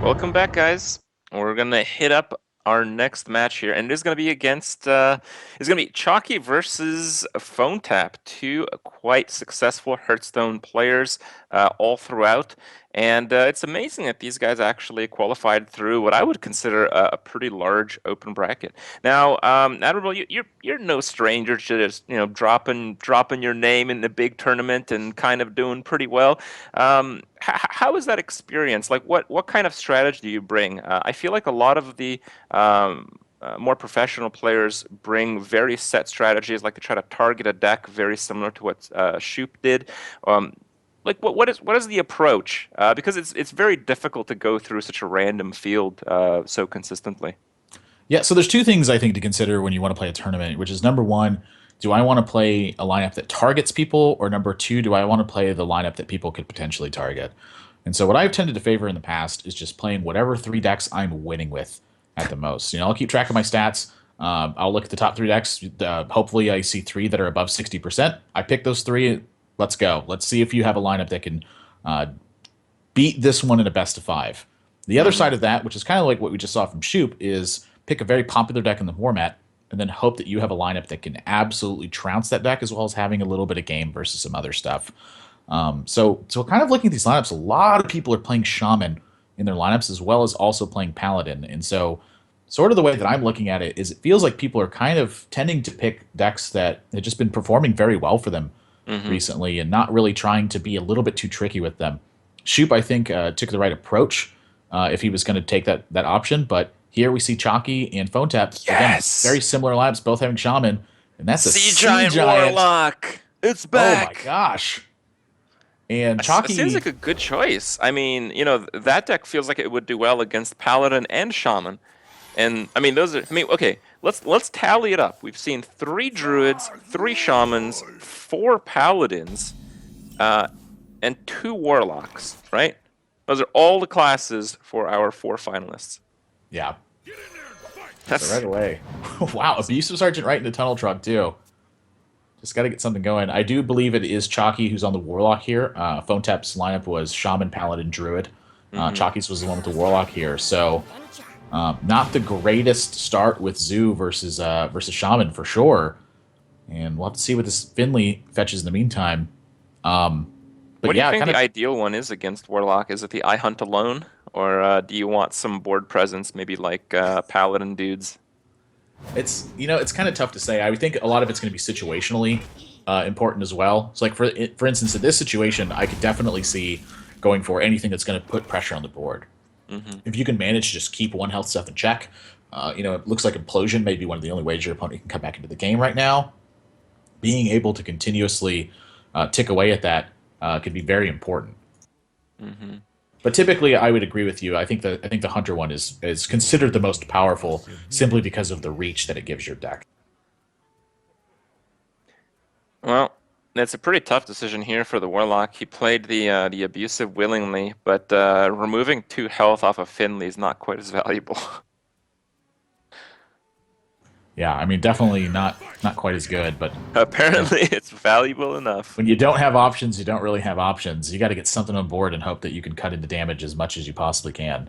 Welcome back, guys. We're gonna hit up our next match here, and it is gonna be against it's gonna be Chalky versus PhoneTap, two quite successful Hearthstone players all throughout. And it's amazing that these guys actually qualified through what I would consider a pretty large open bracket. Now, Admiral, you're no stranger to just dropping your name in the big tournament and kind of doing pretty well. How is that experience? Like, what kind of strategy do you bring? I feel like a lot of the more professional players bring very set strategies, like to try to target a deck very similar to what Shoop did. Like, what is the approach? Because it's very difficult to go through such a random field so consistently. Yeah, so there's two things I think to consider when you want to play a tournament, which is number one, do I want to play a lineup that targets people, or number two, do I want to play the lineup that people could potentially target? And so what I've tended to favor in the past is just playing whatever three decks I'm winning with at the most. I'll keep track of my stats. I'll look at the top three decks. Hopefully, I see three that are above 60%. I pick those three. Let's go. Let's see if you have a lineup that can uh, beat this one in a best of five. The other Hmm. side of that, which is kind of like what we just saw from Shoop, is pick a very popular deck in the format and then hope that you have a lineup that can absolutely trounce that deck as well as having a little bit of game versus some other stuff. So kind of looking at these lineups, a lot of people are playing Shaman in their lineups as well as also playing Paladin. And so sort of the way that I'm looking at it is it feels like people are kind of tending to pick decks that have just been performing very well for them Hmm. recently and not really trying to be a little bit too tricky with them. Shoop, I think, took the right approach if he was going to take that option. But here we see Chalky and Phone Tap again, Yes, very similar labs, both having Shaman, and that's a Sea Sea Giant Giant. Warlock. It's Oh my back. gosh! And Seems Chalky, like a good choice. I mean, that deck feels like it would do well against Paladin and Shaman. And I mean, those are. I mean, okay. Let's tally it up. We've seen three druids, three shamans, four paladins, uh, and two warlocks. Right? Those are all the classes for our four finalists. yeah, so That's right away, wow, abusive sergeant right into tunnel truck too. Just got to get something going. I do believe it is Chalky who's on the Warlock here. Phone Tap's lineup was Shaman, Paladin, Druid. hmm Chalky's was the one with the Warlock here. So not the greatest start with Zoo versus Shaman for sure. And we'll have to see what this Finley fetches in the meantime. But What do you yeah, think kind the of ideal one is against warlock? Is it the I hunt alone, or do you want some board presence, maybe like paladin dudes? it's kind of tough to say. I would think a lot of it's going to be situationally important as well. So like for instance, in this situation, I could definitely see going for anything that's going to put pressure on the board. Hmm. If you can manage to just keep one health stuff in check, it looks like implosion may be one of the only ways your opponent can come back into the game right now. Being able to continuously tick away at that could be very important. Hmm. But typically, I would agree with you. I think the hunter one is considered the most powerful simply because of the reach that it gives your deck. Well, it's a pretty tough decision here for the warlock. He played the abusive willingly, but removing two health off of Finley is not quite as valuable. Yeah, I mean, definitely not quite as good. But when Apparently, it's valuable enough. when you don't have options, you don't really have options. You got to get something on board and hope that you can cut into damage as much as you possibly can.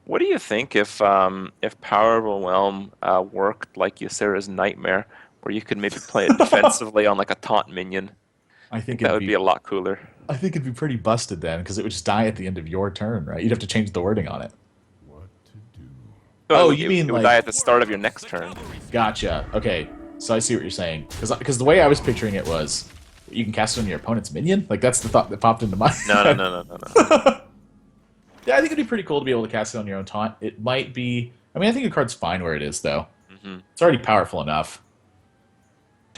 What do you think if Power Overwhelm worked like Ysera's Nightmare, where you could maybe play it defensively on like a taunt minion? I I think think that it'd would be be a lot cooler. I think it'd be pretty busted then because it would just die at the end of your turn, right? You'd have to change the wording on it. Oh, Oh, it, you it mean it would die like at the start of your next turn. gotcha. Okay, so I see what you're saying because the way I was picturing it was you can cast it on your opponent's minion. Like that's the thought that popped into my No, no, head. no, no, no, no. Yeah, I think it'd be pretty cool to be able to cast it on your own taunt. It might be. I mean, I think the card's fine where it is though. Hmm. It's already powerful enough.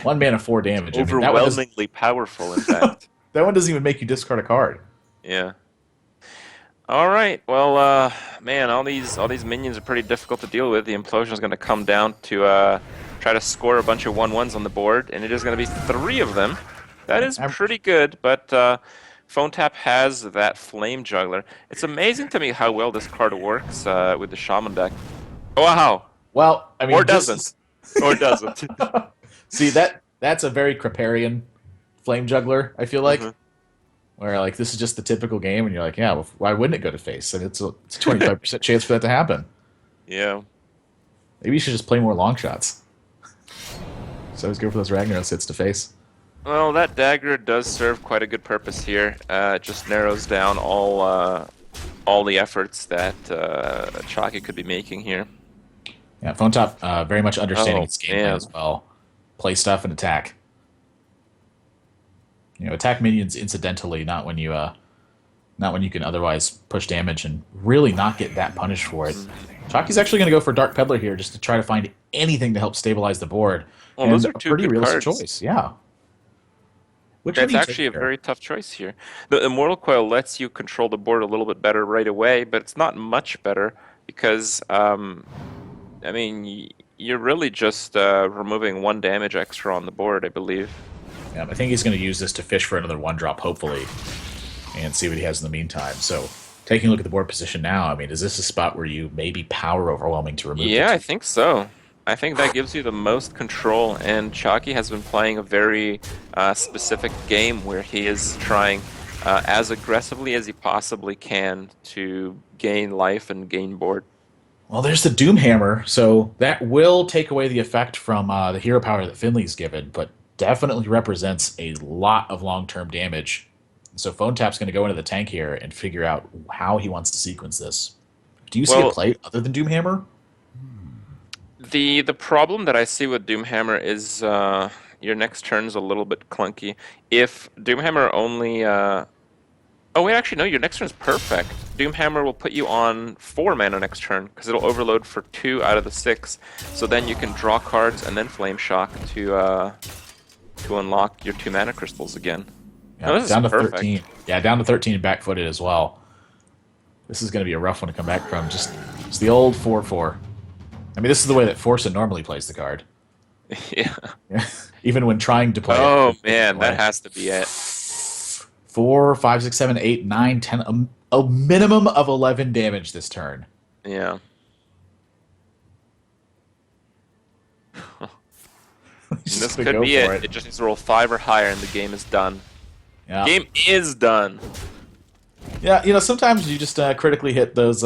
One mana, four damage. I mean, Overwhelmingly powerful, in fact. that one doesn't even make you discard a card. Yeah. All right. Well, man, all these minions are pretty difficult to deal with. The implosion is going to come down to try to score a bunch of 1/1s on the board, and it is going to be three of them. That is I'm- pretty good, but Phone Tap has that Flame Juggler. It's amazing to me how well this card works with the Shaman deck. Wow. well, I Or mean, this doesn't. is Or doesn't. see that's a very Kriparian flame juggler. I feel like. Hmm. where like this is just the typical game, and you're like, yeah, well, why wouldn't it go to face? And it's a 25% chance for that to happen. Yeah. Maybe you should just play more long shots. So always go for those Ragnaros hits to face. Well, that dagger does serve quite a good purpose here. It just narrows down all the efforts that Chakki could be making here. Yeah, Phone Top very much understanding Oh its game plan man. as well. Play stuff and attack. Attack minions incidentally, not when you can otherwise push damage and really not get that punished for it. Chakki's actually going to go for Dark Peddler here just to try to find anything to help stabilize the board. Well, those And are a two pretty good realistic cards. choice, yeah. Which one It's do you take actually a here? very tough choice here. The Immortal Coil lets you control the board a little bit better right away, but it's not much better because, I mean, you're really just removing 1 damage extra on the board, I believe. Yeah, I think he's going to use this to fish for another 1-drop, hopefully, and see what he has in the meantime. So, taking a look at the board position now, I mean, is this a spot where you may be power overwhelming to remove the Yeah, I two? think so. I think that gives you the most control, and Chakki has been playing a very specific game where he is trying as aggressively as he possibly can to gain life and gain board. Well, there's the Doomhammer, so that will take away the effect from the hero power that Finley's given, but definitely represents a lot of long-term damage. So Phone Tap's going to go into the tank here and figure out how he wants to sequence this. Do you see a Well, play other than Doomhammer? the problem that I see with Doomhammer is your next turn's a little bit clunky. If Doomhammer only oh wait, actually no, your next turn's perfect. Doomhammer will put you on 4 mana next turn because it'll overload for 2 out of the 6. So then you can draw cards and then Flame Shock to unlock your 2 mana crystals again. Yeah, No, this is down to perfect. 13. Yeah, down to 13 back-footed as well. This is going to be a rough one to come back from. Just the old 4/4. I mean, this is the way that Forza normally plays the card. Yeah. Yeah. Even when trying to play it Oh a different man, that way. has to be it. 4, 5, 6, 7, 8, 9, 10. A minimum of 11 damage this turn. Yeah. He's And just this going to could go be for it. it. It just needs to roll 5 or higher and the game is done. Yeah. Game is done. Yeah, sometimes you just critically hit those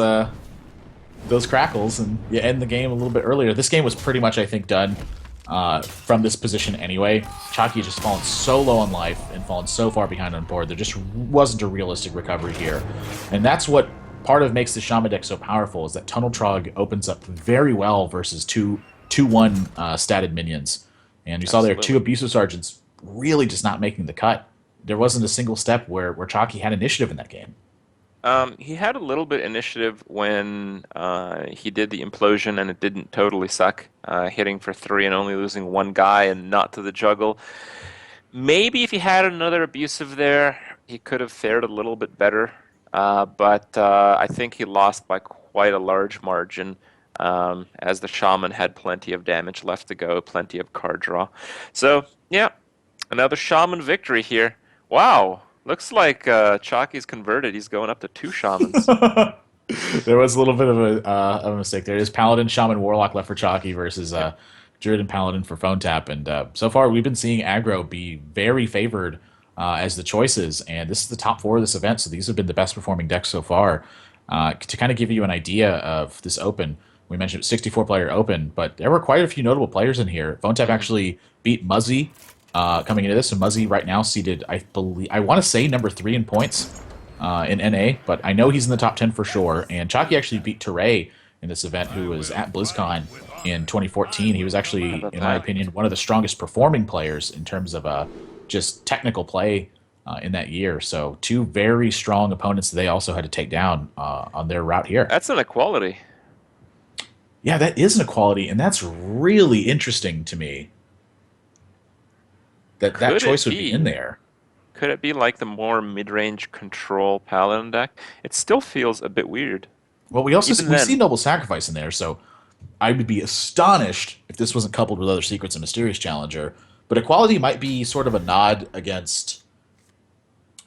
crackles and you end the game a little bit earlier. This game was pretty much, I think, done from this position anyway. Chakki had just fallen so low on life and fallen so far behind on board. There just wasn't a realistic recovery here. And that's what part of makes the Shaman deck so powerful, is that Tunnel Trog opens up very well versus 2/1 statted minions. And you saw there two Absolutely. Abusive Sergeants really just not making the cut. There wasn't a single step where Chakki had initiative in that game. He had a little bit initiative when he did the implosion, and it didn't totally suck, hitting for 3 and only losing 1 guy and not to the juggle. Maybe if he had another abusive there, he could have fared a little bit better. But I think he lost by quite a large margin, as the shaman had plenty of damage left to go, plenty of card draw. So, yeah, another shaman victory here. Wow, looks like Chalky's converted. He's going up to 2 shamans. There was a little bit of a mistake there. It is Paladin, Shaman, Warlock left for Chalky versus Yep. Druid and Paladin for Phone Tap. And so far, we've been seeing aggro be very favored as the choices. And this is the top 4 of this event, so these have been the best performing decks so far. To kind of give you an idea of this open, we mentioned 64-player open, but there were quite a few notable players in here. Phone Tap Mhm. actually beat Muzzy coming into this, and Muzzy right now seated, I want to say number 3 in points in NA, but I know he's in the top 10 for sure. And Chalky actually beat Teray in this event, who was at BlizzCon in 2014. He was How actually, about in my that? opinion, one of the strongest performing players in terms of just technical play in that year. So 2 very strong opponents that they also had to take down on their route here. That's an equality. Yeah, that is an equality, and that's really interesting to me that that Could it choice would be in be? there. Could it be like the more mid-range control paladin deck? It still feels a bit weird. Well, we also Even we see then, Noble Sacrifice in there, so I would be astonished if this wasn't coupled with other secrets and Mysterious Challenger. But Equality might be sort of a nod against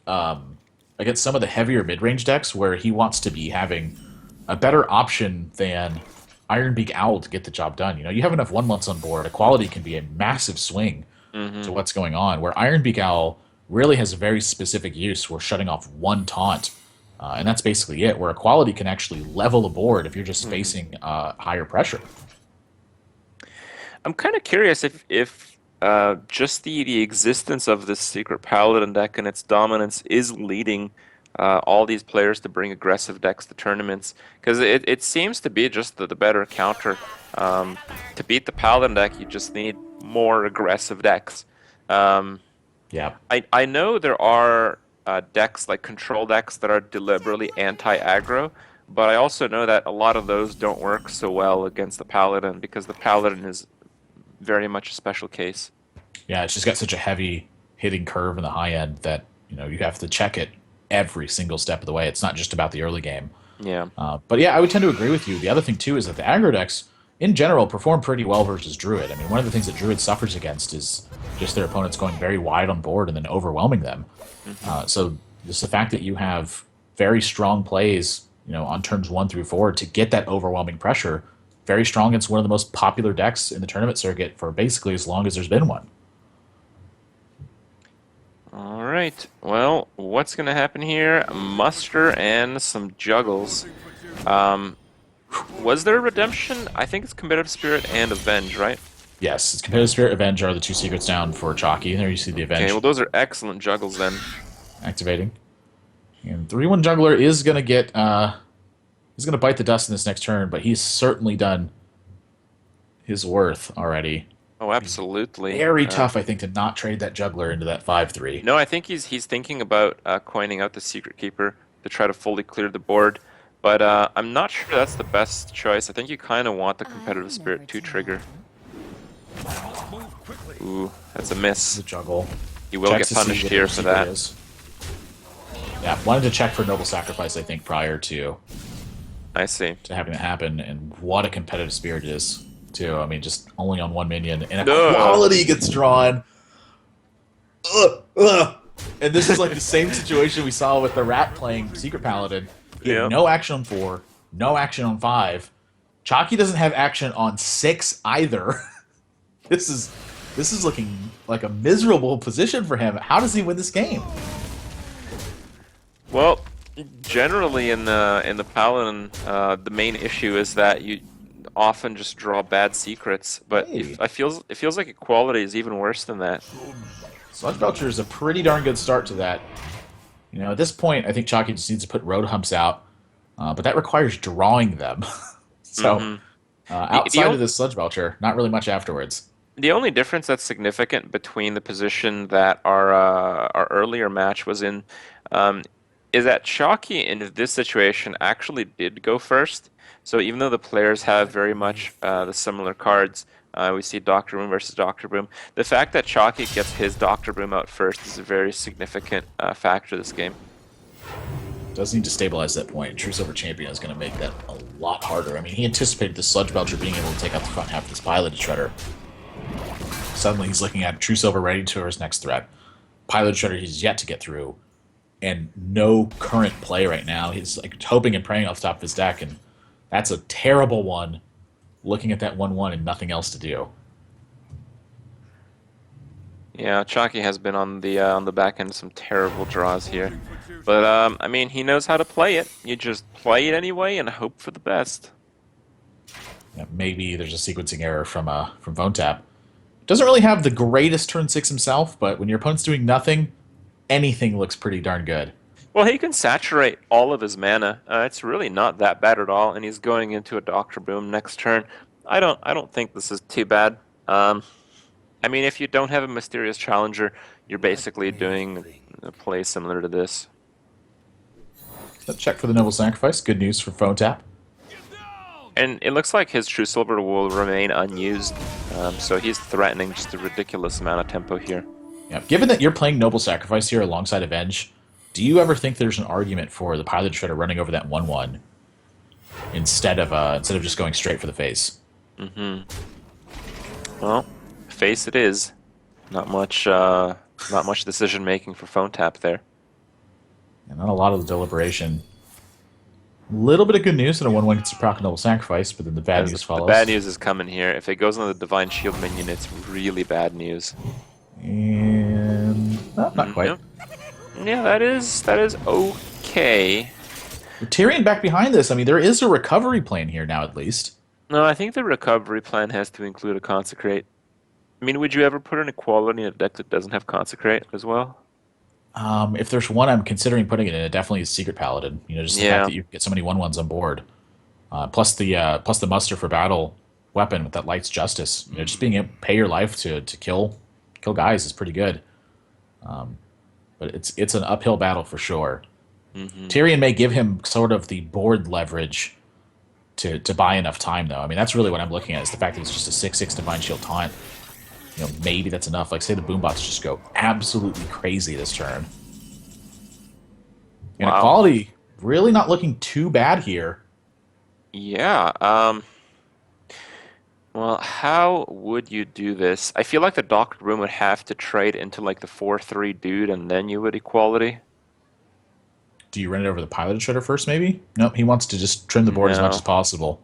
some of the heavier mid-range decks where he wants to be having a better option than Ironbeak Owl to get the job done. You have enough 1 months on board. Equality can be a massive swing to hmm what's going on. Where Ironbeak Owl, really has a very specific use. We're shutting off one taunt, and that's basically it. Where equality can actually level a board if you're just Hmm. facing higher pressure. I'm kind of curious if just the existence of this secret paladin deck and its dominance is leading all these players to bring aggressive decks to tournaments, because it seems to be just the better counter. To beat the paladin deck, you just need more aggressive decks. Um, Yeah. I know there are decks like control decks that are deliberately anti-aggro, but I also know that a lot of those don't work so well against the paladin because the paladin is very much a special case. Yeah, it's just got such a heavy hitting curve in the high end that you have to check it every single step of the way. It's not just about the early game. Yeah. But yeah, I would tend to agree with you. The other thing too is that the aggro decks, in general, perform pretty well versus Druid. I mean, one of the things that Druid suffers against is just their opponents going very wide on board and then overwhelming them. Hmm. So just the fact that you have very strong plays, on turns 1 through 4 to get that overwhelming pressure, very strong. It's one of the most popular decks in the tournament circuit for basically as long as there's been one. All right. Well, what's going to happen here? Muster and some juggles. Um, was there a redemption? I think it's Combative Spirit and Avenge, right? Yes, it's Competitive Spirit, Avenge are the two secrets down for Chalky. There you see the Okay, well, Avenge those are excellent juggles then. activating. And 3/1 Juggler is gonna bite the dust in this next turn, but he's certainly done his worth already. Oh, absolutely. Very tough, I think, to not trade that Juggler into that 5/3. No, I think he's thinking about coining out the Secret Keeper to try to fully clear the board, but I'm not sure that's the best choice. I think you kind of want the Competitive Spirit to trigger. Ooh, that's a miss. The juggle. He will Checks get to see punished what here the for secret that. is. Yeah, wanted to check for Noble Sacrifice, I think, prior I see. to having it happen, and what a competitive spirit it is, too. I mean, just only on one minion, and No. equality gets drawn. Ugh, ugh. And this is like the same situation we saw with the rat playing Secret Paladin. He had Yeah. no action on 4, no action on 5. Chalky doesn't have action on 6 either. this is looking like a miserable position for him. How does he win this game? Well, generally in the Paladin, the main issue is that you often just draw bad secrets. But Hey, if it feels like equality is even worse than that. Sludge Belcher is a pretty darn good start to that. At this point, I think Chalky just needs to put road humps out, but that requires drawing them. so, Hmm. The outside of this Sludge Belcher, not really much afterwards. The only difference that's significant between the position that our earlier match was in um, is that Chalky in this situation actually did go first. So even though the players have very much the similar cards, we see Doctor Boom versus Doctor Boom. The fact that Chalky gets his Doctor Boom out first is a very significant factor of this game. Does need to stabilize that point. True Silver Champion is going to make that a lot harder. I mean, he anticipated the Sludge Belcher being able to take out the front half of this Piloted Shredder. Suddenly he's looking at True Silver ready to his next threat. Piloted Shredder he's yet to get through. And no current play right now. He's like hoping and praying off the top of his deck, and that's a terrible one. Looking at that 1/1 and nothing else to do. Yeah, Chalky has been on the back end of some terrible draws here. But I mean, he knows how to play it. You just play it anyway and hope for the best. Maybe there's a sequencing error from PhoneTap. Doesn't really have the greatest turn 6 himself, but when your opponent's doing nothing, anything looks pretty darn good. Well, he can saturate all of his mana. It's really not that bad at all, and he's going into a Doctor Boom next turn. I don't think this is too bad. I mean, if you don't have a Mysterious Challenger, you're basically doing a play similar to this. Let's check for the Noble Sacrifice. Good news for PhoneTap. And it looks like his True Silver will remain unused, so he's threatening just a ridiculous amount of tempo here. Yeah. Given that you're playing Noble Sacrifice here alongside Avenge, do you ever think there's an argument for the Pilot Shredder running over that 1/1 instead of just going straight for the face? Mm-hmm. Well, face it is. Not much decision making for PhoneTap there. And not a lot of the deliberation. A little bit of good news that a 1/1 gets to proc a Noble Sacrifice, but then the bad news The follows. bad news is coming here. If it goes on the Divine Shield minion, it's really bad news. And not quite. Yep. Yeah, that is okay. With Tyrion back behind this, I mean, there is a recovery plan here now, at least. No, I think the recovery plan has to include a consecrate. I mean, would you ever put an equality in a deck that doesn't have consecrate as well? If there's one I'm considering putting it in, it definitely is Secret Paladin. You know, just the fact Yeah. that you get so many 1/1s on board, plus the muster for battle weapon with that Light's Justice. You know, just being able to pay your life to kill guys is pretty good. But it's an uphill battle for sure. Hmm. Tyrion may give him sort of the board leverage to buy enough time, though. I mean, that's really what I'm looking at is the fact that it's just a 6/6 Divine Shield taunt. You know, maybe that's enough. Like, say the Boombots just go absolutely crazy this turn. And Wow. equality really not looking too bad here. Yeah. Well, how would you do this? I feel like the doctor room would have to trade into like the 4/3 dude, and then you would equality. Do you run it over the Pilot Shredder first, maybe? Nope, he wants to just trim the board as much as No. possible.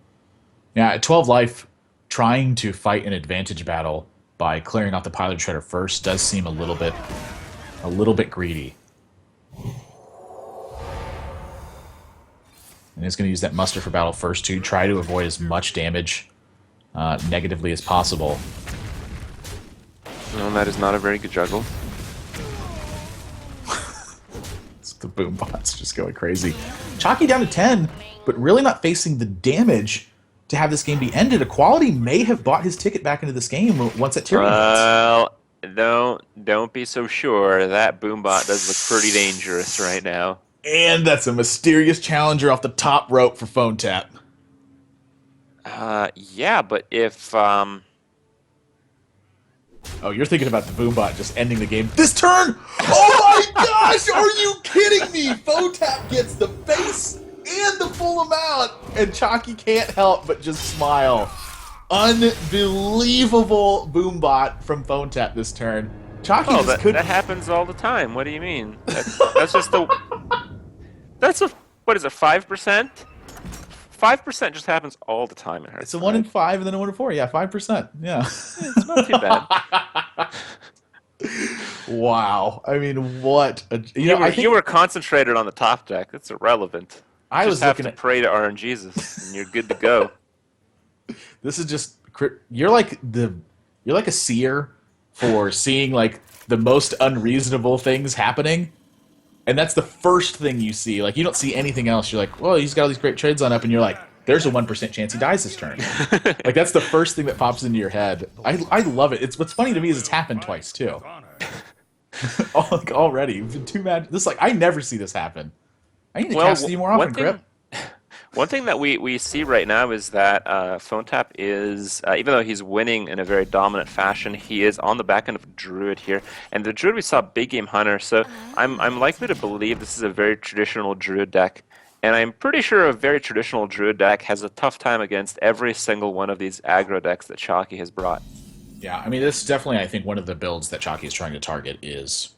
Yeah, at 12 life, trying to fight an advantage battle by clearing out the Pilot Shredder first does seem a little bit greedy. And he's going to use that muster for battle first to try to avoid as much damage negatively as possible. No, that is not a very good juggle. It's the boom bots just going crazy. Chalky down to 10, but really not facing the damage to have this game be ended. Equality may have bought his ticket back into this game once that Tyrion hits. Well, don't be so sure. That boombot does look pretty dangerous right now. And that's a mysterious challenger off the top rope for phone tap. Yeah, but if Oh, you're thinking about the Boombot just ending the game this turn? Oh my gosh, are you kidding me? Phone tap gets the face and the full amount, and Chalky can't help but just smile. Unbelievable Boombot from phone tap this turn. Chalky oh just that couldn't. that happens all the time. What do you mean? That's just the that's a what is it 5%? 5% just happens all the time in It's a Hearthstone, 1 in 5 right? and then a 1 in 4. Yeah, 5%. Yeah. It's not too bad. Wow. I mean, what? You were I you think were concentrated on the top deck. That's irrelevant. I Just was have looking to at pray to RNGesus, and you're good to go. this is just you're like a seer for seeing like the most unreasonable things happening, and that's the first thing you see. Like you don't see anything else. You're like, well, he's got all these great trades on up, and you're like, there's a 1% chance he dies this turn. Like that's the first thing that pops into your head. I love it. It's what's funny to me is it's happened twice too. Like already, too mad. This like I never see this happen. I need to Well, cast you more one often, thing Grip. one thing that we see right now is that Phone Tap is even though he's winning in a very dominant fashion, he is on the back end of Druid here, and the Druid we saw big game Hunter. So I'm likely to believe this is a very traditional Druid deck, and I'm pretty sure a very traditional Druid deck has a tough time against every single one of these aggro decks that Chalky has brought. Yeah, I mean, this is definitely, I think, one of the builds that Chalky is trying to target is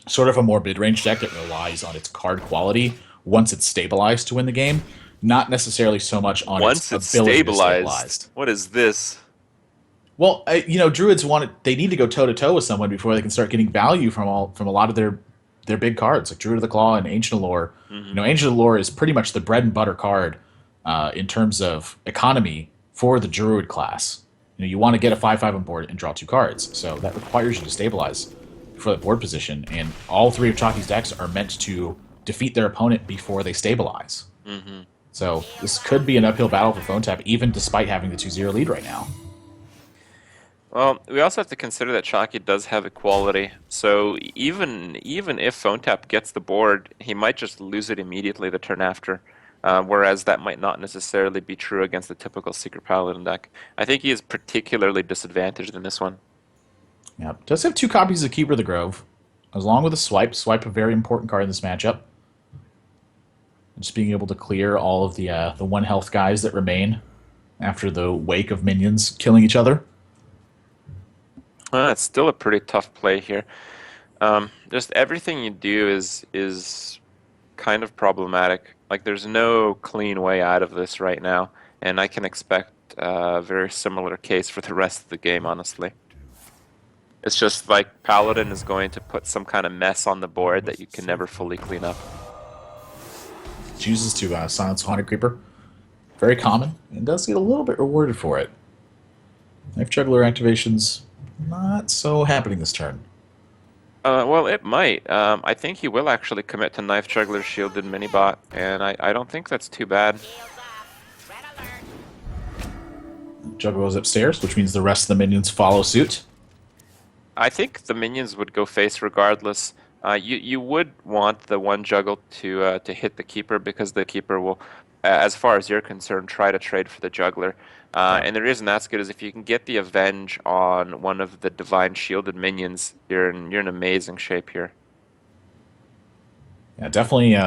sort of a more mid-range deck that relies on its card quality once it's stabilized to win the game, not necessarily so much on its Once it's ability to stabilized, stabilize. what is this? Well, Druids they need to go toe to toe with someone before they can start getting value from a lot of their big cards like Druid of the Claw and Ancient Allure. Hmm. Ancient Allure is pretty much the bread and butter card in terms of economy for the Druid class. You want to get a 5/5 on board and draw 2 cards, so that requires you to stabilize for the board position. And all 3 of Chalky's decks are meant to defeat their opponent before they stabilize. Hmm. So this could be an uphill battle for Phone Tap, even despite having the 2-0 lead right now. Well, we also have to consider that Chalky does have equality, so even if Phone Tap gets the board, he might just lose it immediately the turn after. Whereas that might not necessarily be true against the typical Secret Paladin deck. I think he is particularly disadvantaged in this one. Yeah, does have 2 copies of Keeper of the Grove, along with a swipe. Swipe a very important card in this matchup. Just being able to clear all of the 1 health guys that remain after the wake of minions killing each other. It's still a pretty tough play here. Just everything you do is kind of problematic. Like there's no clean way out of this right now, and I can expect a very similar case for the rest of the game, honestly. It's just like Paladin is going to put some kind of mess on the board that you can never fully clean up. Chooses to silence Haunted Creeper. Very common, and does get a little bit rewarded for it. Knife Juggler activations, not so happening this turn. Well, it might. I think he will actually commit to Knife Juggler Shielded Minibot, and I don't think that's too bad. Juggler goes upstairs, which means the rest of the minions follow suit. I think the minions would go face regardless. You would want the one juggle to hit the keeper because the keeper will, as far as you're concerned, try to trade for the juggler. Yeah. And the reason that's good is if you can get the avenge on one of the divine shielded minions, you're in amazing shape here. Yeah, definitely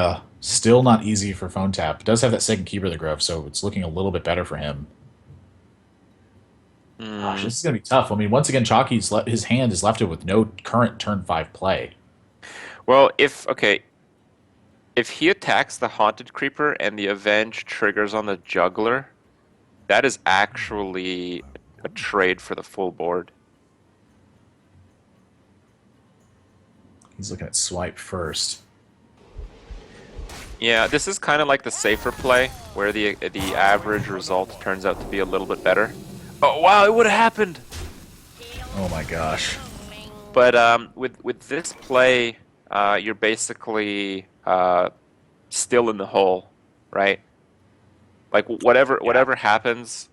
still not easy for Phone Tap. Does have that second Keeper of the Grove, so it's looking a little bit better for him. Gosh, Mm. this is going to be tough. I mean, once again, Chalky's his hand is left with no current turn 5 play. Well, if he attacks the haunted creeper and the avenge triggers on the juggler, that is actually a trade for the full board. He's looking at swipe first. Yeah, this is kind of like the safer play, where the average result turns out to be a little bit better. Oh wow, it would have happened. Oh my gosh. But with this play, you're basically still in the hole, right? Like whatever happens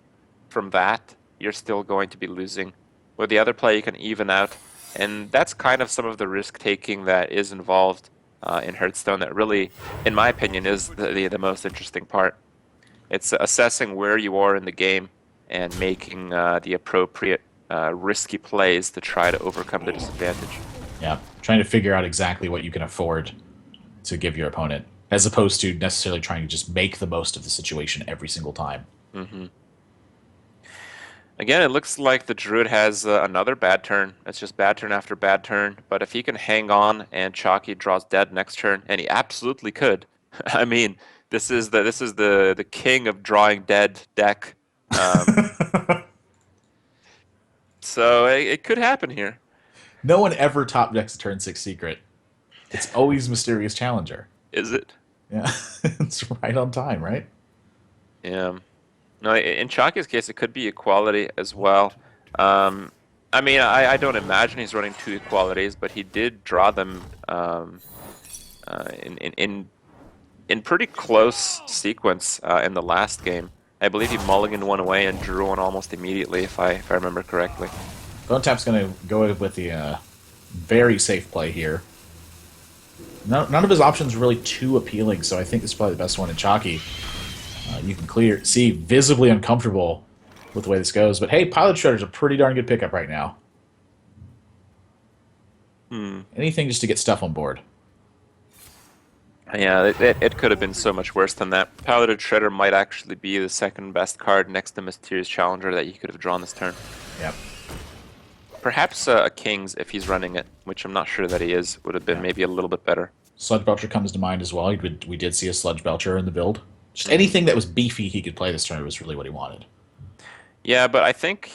from that, you're still going to be losing. With the other play, you can even out, and that's kind of some of the risk taking that is involved in Hearthstone. That really, in my opinion, is the most interesting part. It's assessing where you are in the game and making the appropriate risky plays to try to overcome the disadvantage. Yeah, trying to figure out exactly what you can afford to give your opponent, as opposed to necessarily trying to just make the most of the situation every single time. Hmm. Again, it looks like the Druid has another bad turn. It's just bad turn after bad turn. But if he can hang on and Chalky draws dead next turn, and he absolutely could. I mean, this is the king of drawing dead deck. Um, so it could happen here. No one ever top decks a turn 6 secret. It's always Mysterious Challenger. Is it? Yeah, it's right on time, right? Yeah. No, in Chalky's case, it could be equality as well. Um, I mean, I don't imagine he's running two equalities, but he did draw them in pretty close sequence in the last game. I believe he mulliganed one away and drew one almost immediately, if I remember correctly. Phone Tap's going to go with the very safe play here. None of his options are really too appealing, so I think this is probably the best one in Chalky. You can see visibly uncomfortable with the way this goes, but hey, Pilot Shredder's a pretty darn good pickup right now. Anything just to get stuff on board. Yeah, it could have been so much worse than that. Piloted Shredder might actually be the second best card next to Mysterious Challenger that you could have drawn this turn. Yep. Perhaps a King's, if he's running it, which I'm not sure that he is, would have been maybe a little bit better. Sludge Belcher comes to mind as well. We did see a Sludge Belcher in the build. Just anything that was beefy he could play this turn was really what he wanted. Yeah, but I think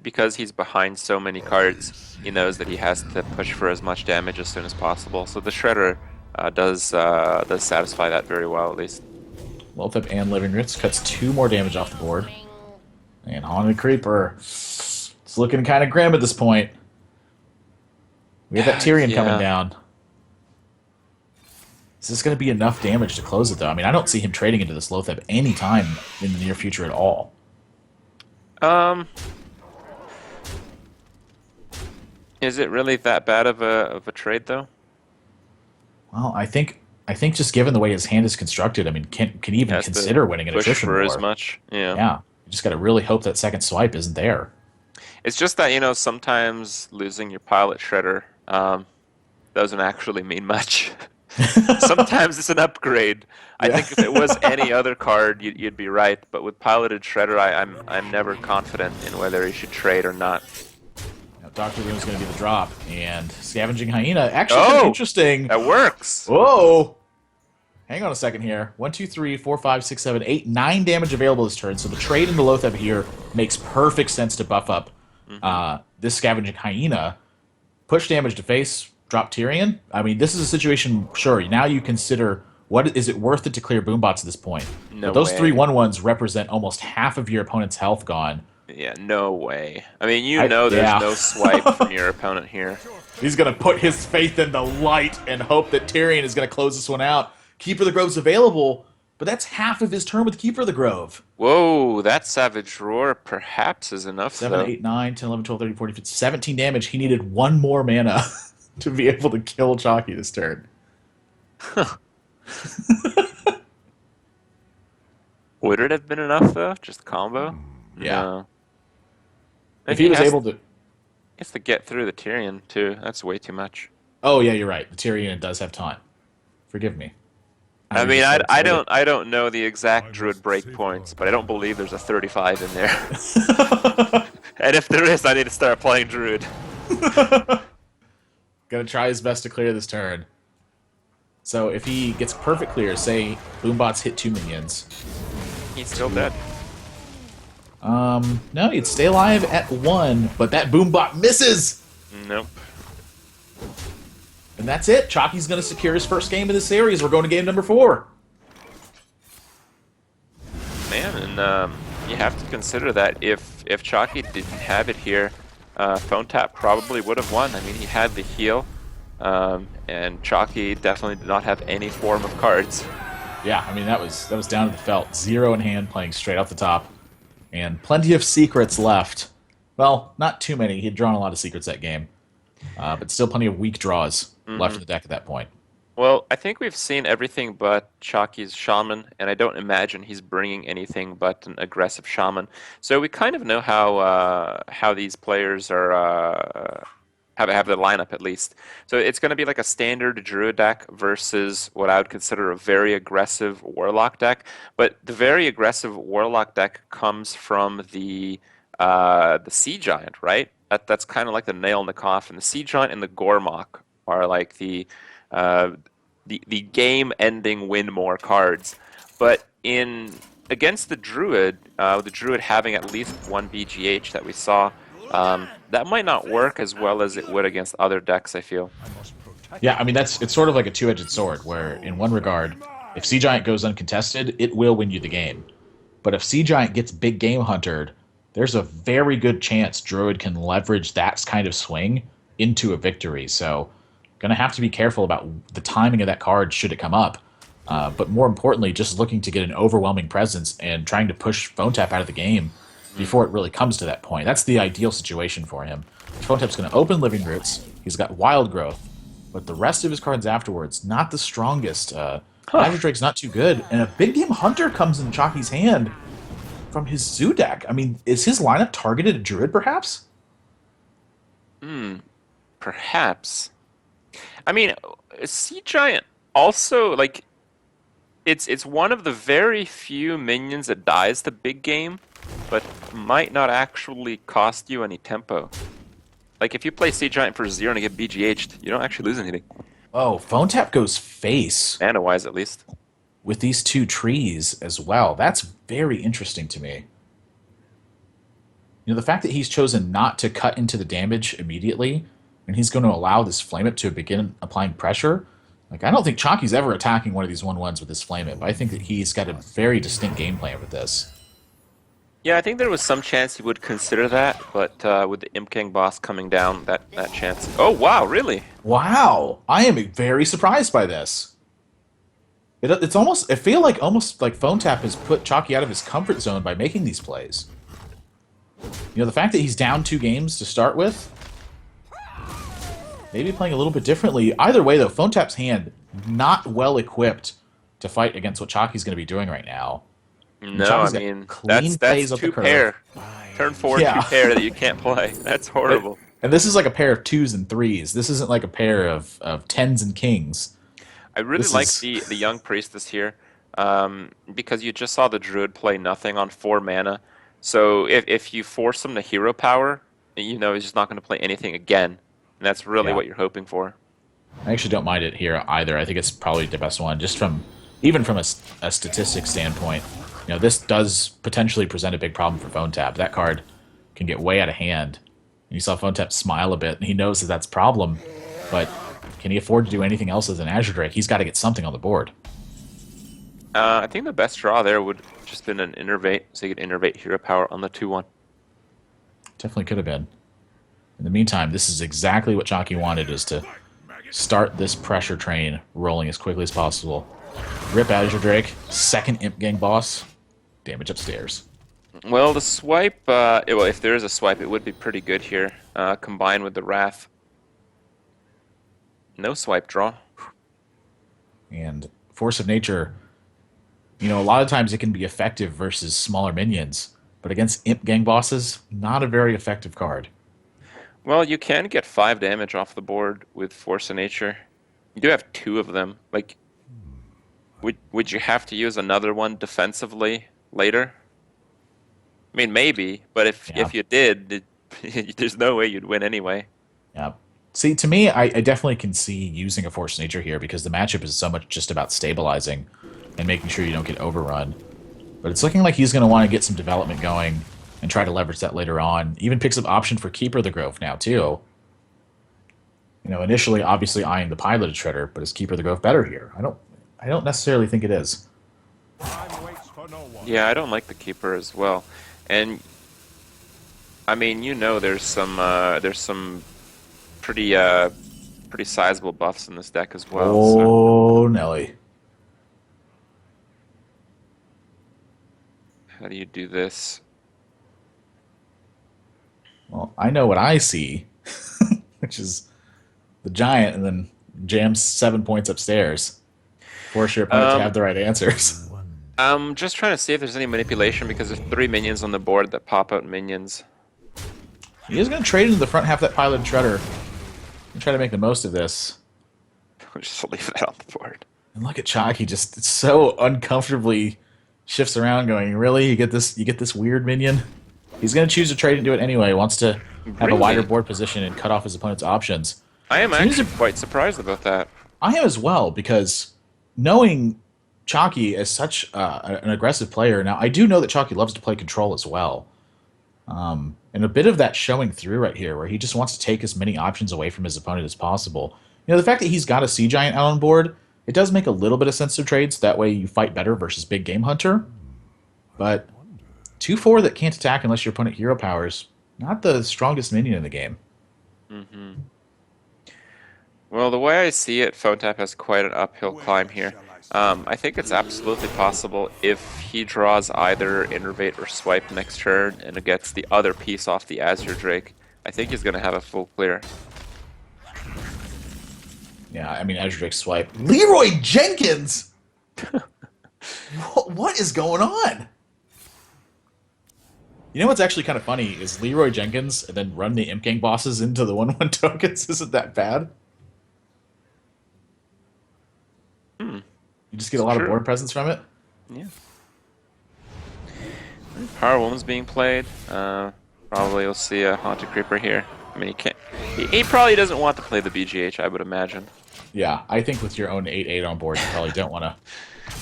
because he's behind so many cards, he knows that he has to push for as much damage as soon as possible. So the Shredder does satisfy that very well, at least. Lothep and Living Roots cuts 2 more damage off the board. And Haunted Creeper. It's looking kind of grim at this point. We have that Tyrion coming down. Is this going to be enough damage to close it, though? I mean, I don't see him trading into this Lothep anytime in the near future at all. Is it really that bad of a trade, though? Well, I think just given the way his hand is constructed, I mean, can even consider winning an attrition war. Push for as much. Yeah. Yeah. You just got to really hope that second swipe isn't there. It's just that, sometimes losing your Pilot Shredder doesn't actually mean much. Sometimes it's an upgrade. I think if it was any other card, you'd be right. But with Piloted Shredder, I'm never confident in whether he should trade or not. Now, Dr. Doom's going to be the drop. And Scavenging Hyena. Actually, kind of interesting. That works. Whoa. Hang on a second here. 1, 2, 3, 4, 5, 6, 7, 8, 9 damage available this turn. So the trade into Lothep here makes perfect sense to buff up this Scavenging Hyena. push damage to face, drop Tyrion. I mean, this is a situation. Sure, now you consider what is it worth it to clear boombots at this point. But No those three way. 1/1s represent almost half of your opponent's health gone. Yeah, no way. I mean, there's Yeah. no swipe from your opponent here. He's gonna put his faith in the light and hope that Tyrion is gonna close this one out. Keeper of the Grove's available, but that's half of his turn with Keeper of the Grove. Whoa, that Savage Roar perhaps is enough, 7, though. 8, 9, 10, 11, 12, 13, 14, 15, 17 damage. He needed one more mana to be able to kill Chalky this turn. Would it have been enough, though? Just combo? Yeah. No. If And he was able to. he has to get through the Tyrion, too. That's way too much. Oh, yeah, you're right. The Tyrion does have taunt. Forgive me. I I was mean, just so excited. I don't know the exact Druid breakpoints, but I don't believe there's a 35 in there. And if there is, I need to start playing Druid. Gonna try his best to clear this turn. So if he gets perfect clear, say Boombots hit 2 minions. He's still dead. No, he'd stay alive at 1, but that Boombot misses! Nope. And that's it. Chalky's gonna secure his first game of the series. We're going to game number 4. Man, and you have to consider that if Chalky didn't have it here, Phone Tap probably would have won. I mean, he had the heal, and Chalky definitely did not have any form of cards. Yeah, I mean that was down to the felt. 0 in hand, playing straight off the top, and plenty of secrets left. Well, not too many. He had drawn a lot of secrets that game, but still plenty of weak draws left in the deck at that point. Well, I think we've seen everything but Chalky's Shaman, and I don't imagine he's bringing anything but an aggressive Shaman. So we kind of know how these players are have the lineup at least. So it's going to be like a standard Druid deck versus what I would consider a very aggressive Warlock deck. But the very aggressive Warlock deck comes from the Sea Giant, right? That's kind of like the nail in the coffin. The Sea Giant and the Gormok are like uh, the game-ending win more cards. But in against the Druid, with the Druid having at least one BGH that we saw, that might not work as well as it would against other decks, I feel. Yeah, I mean it's sort of like a two-edged sword, where in one regard, if Sea Giant goes uncontested, it will win you the game. But if Sea Giant gets big game huntered, there's a very good chance Druid can leverage that kind of swing into a victory. So, gonna have to be careful about the timing of that card should it come up. But more importantly, just looking to get an overwhelming presence and trying to push Phone Tap out of the game before it really comes to that point. That's the ideal situation for him. Phone Tap's going to open Living Roots. He's got Wild Growth, but the rest of his cards afterwards, not the strongest. Magic Drake's not too good, and a Big Game Hunter comes in Chalky's hand from his Zoo deck. I mean, is his lineup targeted at Druid, perhaps? Perhaps. I mean, Sea Giant also like it's one of the very few minions that dies the big game, but might not actually cost you any tempo. Like if you play Sea Giant for 0 and get BGH'd, you don't actually lose anything. Oh, Phone Tap goes face Mana wise at least. with these 2 trees as well. That's very interesting to me. You know, the fact that he's chosen not to cut into the damage immediately, and he's going to allow this Flame Whip to begin applying pressure. Like, I don't think Chalky's ever attacking one of these 1/1s with this Flame Whip. I think that he's got a very distinct game plan with this. Yeah, I think there was some chance he would consider that, but with the Imp King boss coming down, that chance. Oh wow, really? Wow, I am very surprised by this. It's almost, I feel like almost like Phone Tap has put Chalky out of his comfort zone by making these plays. You know, the fact that he's down 2 games to start with, maybe playing a little bit differently. Either way, though, Phone Tap's hand not well equipped to fight against what Chalky's going to be doing right now. No, I Chalky's got mean clean plays that's up the 2 curve. pair. Turn 4 Yeah. 2 pair that you can't play. That's horrible. And this is like a pair of 2s and 3s. This isn't like a pair of 10s and kings. I really This like is- the Young Priestess here, because you just saw the Druid play nothing on 4 mana. So if you force him to hero power, you know he's just not going to play anything again. And that's really Yeah. what you're hoping for. I actually don't mind it here either. I think it's probably the best one, just from even from a statistics standpoint. You know, this does potentially present a big problem for Phone Tap. That card can get way out of hand. And you saw PhoneTap smile a bit, and he knows that that's a problem. But can he afford to do anything else as an Azure Drake? He's got to get something on the board. I think the best draw there would just been an innervate, so you could innervate hero power on the 2/1. Definitely could have been. In the meantime, this is exactly what Chakki wanted, is to start this pressure train rolling as quickly as possible. Rip Azure Drake, second Imp Gang boss, damage upstairs. Well, the swipe, well, if there is a swipe, it would be pretty good here, combined with the Wrath. No swipe draw. And Force of Nature, a lot of times it can be effective versus smaller minions, but against Imp Gang bosses, not a very effective card. Well, you can get 5 damage off the board with Force of Nature. You do have 2 of them. Like, would you have to use another one defensively later? I mean, maybe, but if Yeah. you did, there's no way you'd win anyway. Yeah. See, to me, I definitely can see using a Force of Nature here because the matchup is so much just about stabilizing and making sure you don't get overrun. But it's looking like he's going to want to get some development going and try to leverage that later on. Even picks up option for Keeper of the Grove now, too. Initially, obviously eyeing the piloted Shredder, but is Keeper of the Grove better here? I don't necessarily think it is. Yeah, I don't like the Keeper as well. And I mean, there's some pretty pretty sizable buffs in this deck as well. Oh, Nelly. How do you do this? Well, I know what I see, which is the giant and then jams 7 points upstairs. Force your opponent to Um, have the right answers. I'm just trying to see if there's any manipulation because there's 3 minions on the board that pop out minions. He is going to trade into the front half of that pilot shredder and try to make the most of this. Just leave that on the board. And look at Chakki, just so uncomfortably shifts around, going, "Really? You get this weird minion?" He's going to choose to trade into it anyway. He wants to have a wider Really? board position and cut off his opponent's options. I am Seems actually to, quite surprised about that. I am as well, because knowing Chakki as such an aggressive player, now I do know that Chakki loves to play control as well. And a bit of that showing through right here, where he just wants to take as many options away from his opponent as possible. The fact that he's got a Sea Giant out on board, it does make a little bit of sense to trade, so that way you fight better versus Big Game Hunter. But 2/4 that can't attack unless your opponent hero powers, not the strongest minion in the game. Hmm. Well, the way I see it, PhoneTap has quite an uphill climb here. I think it's absolutely possible if he draws either Innervate or Swipe next turn and it gets the other piece off the Azure Drake. I think he's going to have a full clear. Yeah, I mean, Azure Drake swipe. Leroy Jenkins! What is going on? What's actually kind of funny is Leroy Jenkins and then run the Imp Gang bosses into the 1/1 tokens isn't that bad. Hmm. You just get a lot of board presence from it. Yeah. Power Woman's being played. Probably you'll see a Haunted Creeper here. I mean, he can't. He probably doesn't want to play the BGH, I would imagine. Yeah, I think with your own 8/8 on board, you probably don't want to.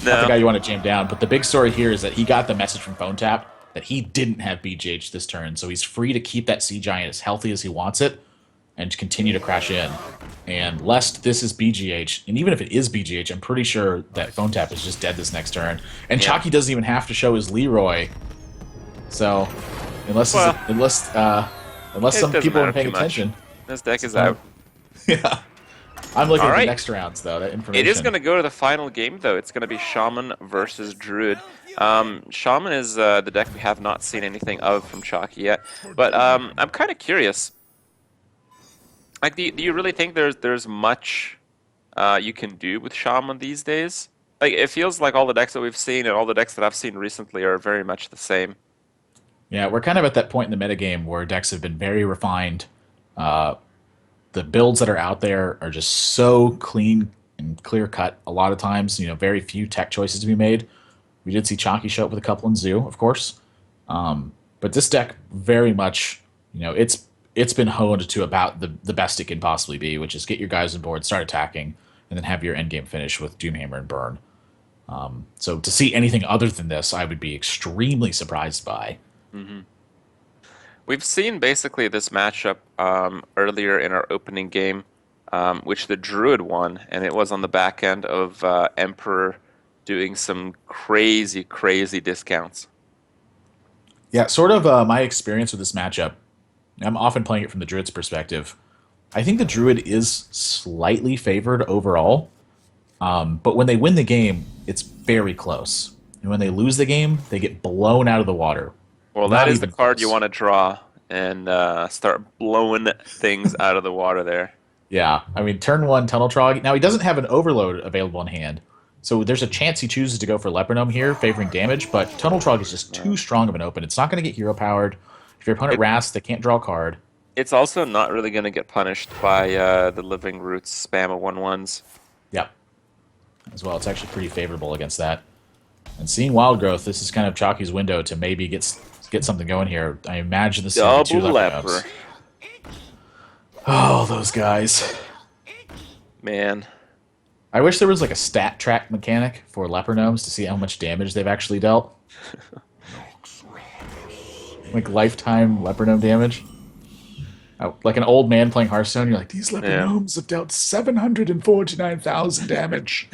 No. Not the guy you want to jam down. But the big story here is that he got the message from PhoneTap that he didn't have BGH this turn, so he's free to keep that Sea Giant as healthy as he wants it and continue to crash in. And lest this is BGH, and even if it is BGH, I'm pretty sure that PhoneTap is just dead this next turn. And Yeah. Chakki doesn't even have to show his Leroy. So, unless Well, unless it some doesn't people are matter paying too much. attention. This deck is out. Yeah. I'm looking All at the right. next rounds, though. That information. It is going to go to the final game, though. It's going to be Shaman versus Druid. Shaman is the deck we have not seen anything of from Chakki yet. But I'm kind of curious. Like, do you really think there's much you can do with Shaman these days? Like, it feels like all the decks that we've seen and all the decks that I've seen recently are very much the same. Yeah, we're kind of at that point in the metagame where decks have been very refined. The builds that are out there are just so clean and clear cut. A lot of times, very few tech choices to be made. We did see Chakki show up with a couple in Zoo, of course. But this deck very much, it's been honed to about the best it can possibly be, which is get your guys on board, start attacking, and then have your endgame finish with Doomhammer and Burn. So to see anything other than this, I would be extremely surprised by. Hmm. We've seen basically this matchup earlier in our opening game, which the Druid won, and it was on the back end of Emperor doing some crazy, crazy discounts. Yeah, sort of my experience with this matchup. I'm often playing it from the Druid's perspective. I think the Druid is slightly favored overall, but when they win the game, it's very close. And when they lose the game, they get blown out of the water. Well, that Not is the even card you close. want to draw and start blowing things out of the water there. Yeah, I mean, turn one Tunnel Trog. Now he doesn't have an Overload available in hand, so there's a chance he chooses to go for Leper here, favoring damage. But Tunnel Trog is just too Um, strong of an open. It's not going to get hero powered. If your opponent it Wraths, they can't draw a card. it's also not really going to get punished by the Living Roots spam of 1/1s. Yep, as well. It's actually pretty favorable against that. And seeing Wild Growth, this is kind of Chalky's window to maybe get something going here. I imagine this is going to be two Double Leper Gnomes. Leper, Oh, those guys. man. I wish there was like a stat track mechanic for Leper Gnomes to see how much damage they've actually dealt. Like lifetime Leper Gnome damage. Like an old man playing Hearthstone, you're like, these Leper Yeah. Gnomes have dealt 749,000 damage.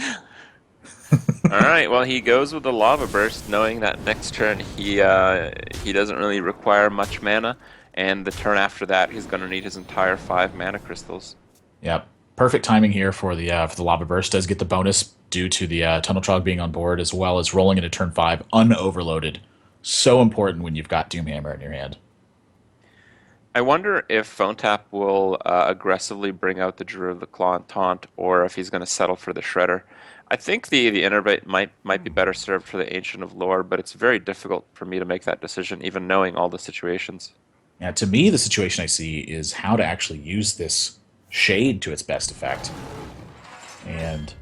All right. Well, he goes with the Lava Burst, knowing that next turn he doesn't really require much mana, and the turn after that he's going to need his entire 5 mana crystals. Yep. Perfect timing here for the Lava Burst. Does get the bonus due to the Tunnel Trog being on board, as well as rolling into turn 5 unoverloaded. So important when you've got Doomhammer in your hand. I wonder if Phone Tap will aggressively bring out the Druid of the Claw and Taunt, or if he's going to settle for the Shredder. I think the Innervate might be better served for the Ancient of Lore, but it's very difficult for me to make that decision, even knowing all the situations. Now, to me, the situation I see is how to actually use this shade to its best effect. And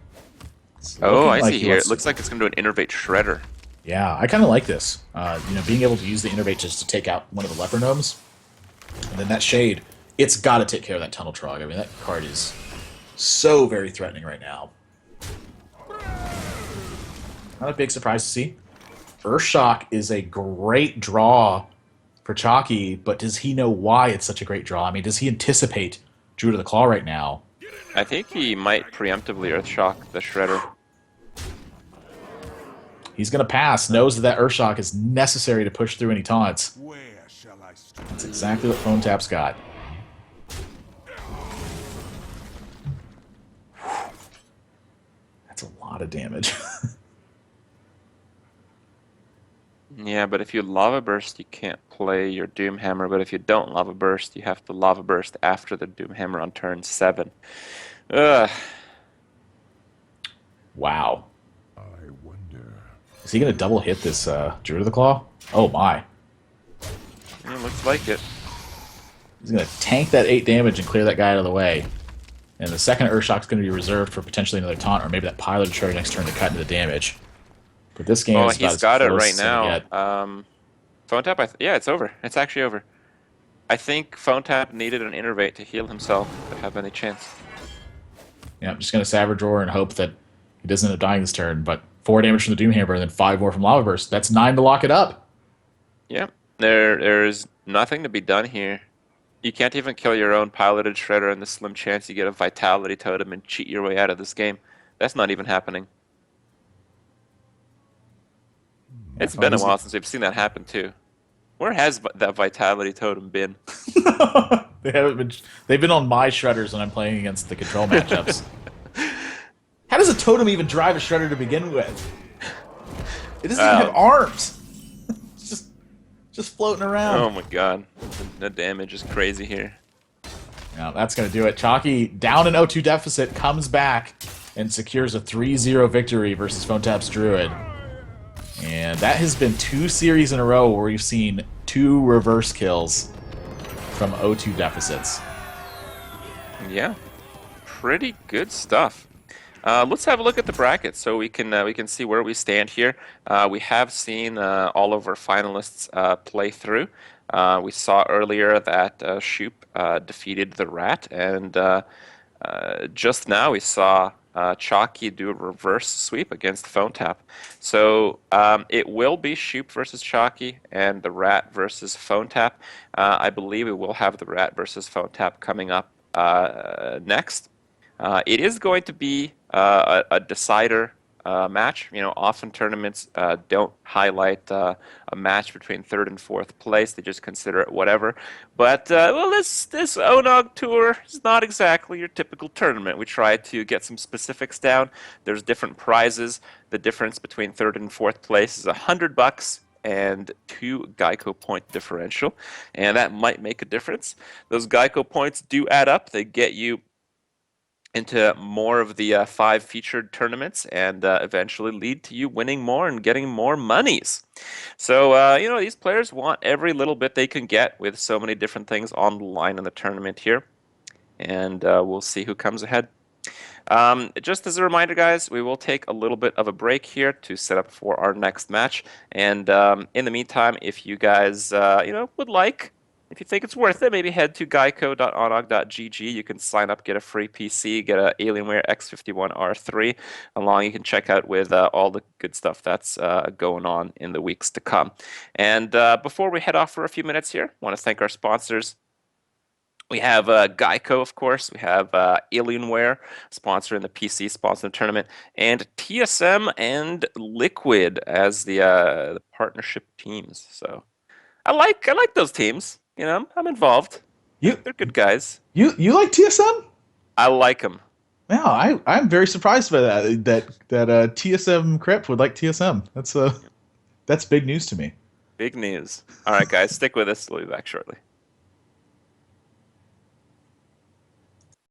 it's Oh, looking I like see he here. It wants to. looks like it's going to do an Innervate Shredder. Yeah, I kind of like this. Being able to use the Innervate just to take out one of the Leper Gnomes. And then that shade, it's got to take care of that Tunnel Trog. I mean, that card is so very threatening right now. Not a big surprise to see. Earthshock is a great draw for Chalky, but does he know why it's such a great draw? I mean, does he anticipate Druid of the Claw right now? I think he might preemptively Earthshock the Shredder. He's going to pass, knows that that Earthshock is necessary to push through any taunts. Where shall I start? That's exactly what Phone Tap's got. That's a lot of damage. Yeah, but if you Lava Burst, you can't play your Doomhammer. But if you don't Lava Burst, you have to Lava Burst after the Doomhammer on turn 7. Ugh. Wow. I wonder. Is he going to double hit this Druid of the Claw? Oh my. It looks like it. He's going to tank that 8 damage and clear that guy out of the way. And the second Earthshock's going to be reserved for potentially another taunt, or maybe that Pilot Trigger next turn to cut into the damage. But this game Oh, is about he's as got it close right as it's gonna get. now. Phone Tap, yeah, it's over. It's actually over. I think Phone Tap needed an Innervate to heal himself to have any chance. Yeah, I'm just going to Savage Roar and hope that he doesn't end up dying this turn. But 4 damage from the Doomhammer and then 5 more from Lava Burst. That's 9 to lock it up. Yeah, there's nothing to be done here. You can't even kill your own piloted Shredder and the slim chance you get a Vitality Totem and cheat your way out of this game. That's not even happening. It's Oh, been a while since we've seen that happen too. Where has that Vitality Totem been? they haven't been. They've been on my Shredders when I'm playing against the control matchups. How does a totem even drive a Shredder to begin with? It doesn't even have Um, arms. It's just floating around. oh my god. The damage is crazy here. Now that's going to do it. Chalky, down an 0-2 deficit, comes back and secures a 3-0 victory versus Phone Tap's Druid. And that has been 2 series in a row where we've seen 2 reverse kills from 0-2 deficits. Yeah, pretty good stuff. Let's have a look at the bracket so we can see where we stand here. We have seen all of our finalists play through. We saw earlier that Shoop defeated the Rat, and just now we saw Chalky do a reverse sweep against PhoneTap. So it will be Shoop versus Chalky and the Rat versus PhoneTap. I believe we will have the Rat versus PhoneTap coming up next. It is going to be a decider match. You know, often tournaments don't highlight a match between third and fourth place. They just consider it whatever. But well, this ONOG tour is not exactly your typical tournament. We try to get some specifics down. There's different prizes. The difference between third and fourth place is $100 and 2 Geico point differential, and that might make a difference. Those Geico points do add up. They get you into more of the 5 featured tournaments and eventually lead to you winning more and getting more monies. So, you know, these players want every little bit they can get with so many different things on the line in the tournament here. And we'll see who comes ahead. Just as a reminder, guys, we will take a little bit of a break here to set up for our next match. And in the meantime, if you guys, you know, would like, if you think it's worth it, maybe head to geico.onog.gg. You can sign up, get a free PC, get an Alienware X51R3 along. You can check out with all the good stuff that's going on in the weeks to come. And before we head off for a few minutes here, I want to thank our sponsors. We have Geico, of course. We have Alienware, sponsoring the PC sponsoring the tournament, and TSM and Liquid as the partnership teams. So I like those teams. You know, I'm involved. You They're good guys. you like TSM? I like them. Yeah, I'm very surprised by that TSM Crep would like TSM. That's big news to me. Big news. All right, guys, stick with us. We'll be back shortly.